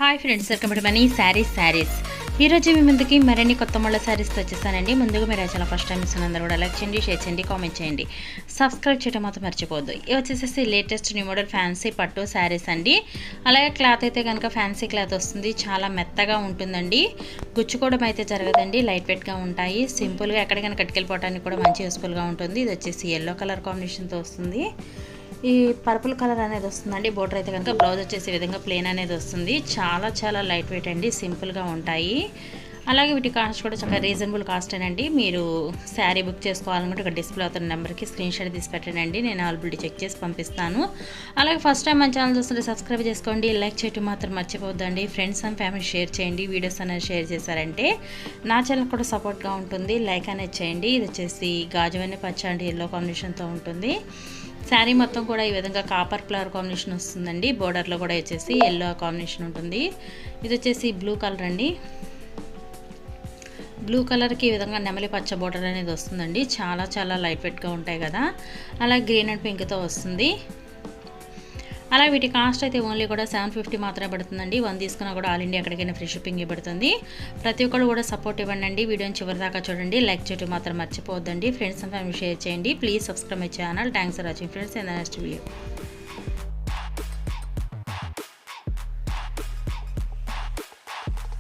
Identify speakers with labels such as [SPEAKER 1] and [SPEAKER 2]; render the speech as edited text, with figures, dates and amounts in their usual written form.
[SPEAKER 1] Hi friends, welcome to money saris. ఈరోజు మీ ముందుకి మరిన్ని కొత్త మళ్ళీ శారీస్తో వచ్చేసానండి. ముందుగా మీరు చాలా ఫస్ట్ టైం ఇస్తున్నందరూ కూడా లైక్ చేయండి, షేర్ చేయండి, కామెంట్ చేయండి, సబ్స్క్రైబ్ చేయడం మాత్రం మర్చిపోవద్దు. ఇవి వచ్చేసేసి లేటెస్ట్ న్యూ మోడల్ ఫ్యాన్సీ పట్టు శారీస్ అండి. అలాగే క్లాత్ అయితే కనుక ఫ్యాన్సీ క్లాత్ వస్తుంది, చాలా మెత్తగా ఉంటుందండి. గుచ్చుకోవడం అయితే జరగదండి, లైట్ వెయిట్గా ఉంటాయి. సింపుల్గా ఎక్కడికైనా కట్టుకెళ్ళిపోవడానికి కూడా మంచి యూస్ఫుల్గా ఉంటుంది. ఇది వచ్చేసి ఎల్లో కలర్ కాంబినేషన్తో వస్తుంది. ఈ పర్పుల్ కలర్ అనేది వస్తుందండి. బోర్డర్ అయితే కనుక బ్లౌజ్ వచ్చేసే విధంగా ప్లెయిన్ అనేది వస్తుంది. చాలా లైట్ వెయిట్ అండి, సింపుల్గా ఉంటాయి. అలాగే వీటి కాస్ట్ కూడా చాలా రీజనబుల్ కాస్టేనండి. మీరు శారీ బుక్ చేసుకోవాలనుకుంటే ఒక డిస్ప్లే అవుతున్న నెంబర్కి స్క్రీన్ షాట్ తీసి పెట్టండి, నేను అవైలబిలిటీ చెక్ చేసి పంపిస్తాను. అలాగే ఫస్ట్ టైం మన ఛానల్ చూస్తుంటే సబ్స్క్రైబ్ చేసుకోండి, లైక్ చేయటం మాత్రం మర్చిపోద్దండి. ఫ్రెండ్స్ అండ్ ఫ్యామిలీ షేర్ చేయండి. వీడియోస్ అనేది షేర్ చేశారంటే నా ఛానల్ కూడా సపోర్ట్గా ఉంటుంది. లైక్ అనేది చేయండి. ఇది వచ్చేసి గాజువన్నీ పచ్చ అండి, ఎల్లో కాంబినేషన్తో ఉంటుంది. శారీ మొత్తం కూడా ఈ విధంగా కాపర్ కలర్ కాంబినేషన్ వస్తుందండి. బోర్డర్లో కూడా వచ్చేసి ఎల్లో కాంబినేషన్ ఉంటుంది. ఇది వచ్చేసి బ్లూ కలర్ అండి. బ్లూ కలర్కి ఈ విధంగా నెమలి పచ్చ బోర్డర్ అనేది వస్తుందండి. చాలా లైట్ వెయిట్గా ఉంటాయి కదా. అలా గ్రీన్ అండ్ పింక్తో వస్తుంది. అలా వీటి కాస్ట్ అయితే ఓన్లీ కూడా 750 మాత్రమే పడుతుందండి. 1 తీసుకున్నా కూడా ఆల్ ఇండియా ఎక్కడికైనా ఫ్రీ షిప్పింగ్ ఇవ్వబడుతుంది. ప్రతి ఒక్కరు కూడా సపోర్ట్ ఇవ్వండి. వీడియోని చివరి దాకా చూడండి, లైక్ చేయడం మాత్రం మర్చిపోవద్దండి. ఫ్రెండ్స్ అండ్ ఫ్యామిలీ షేర్ చేయండి. Please subscribe my channel. Thanks for watching friends. In the next video.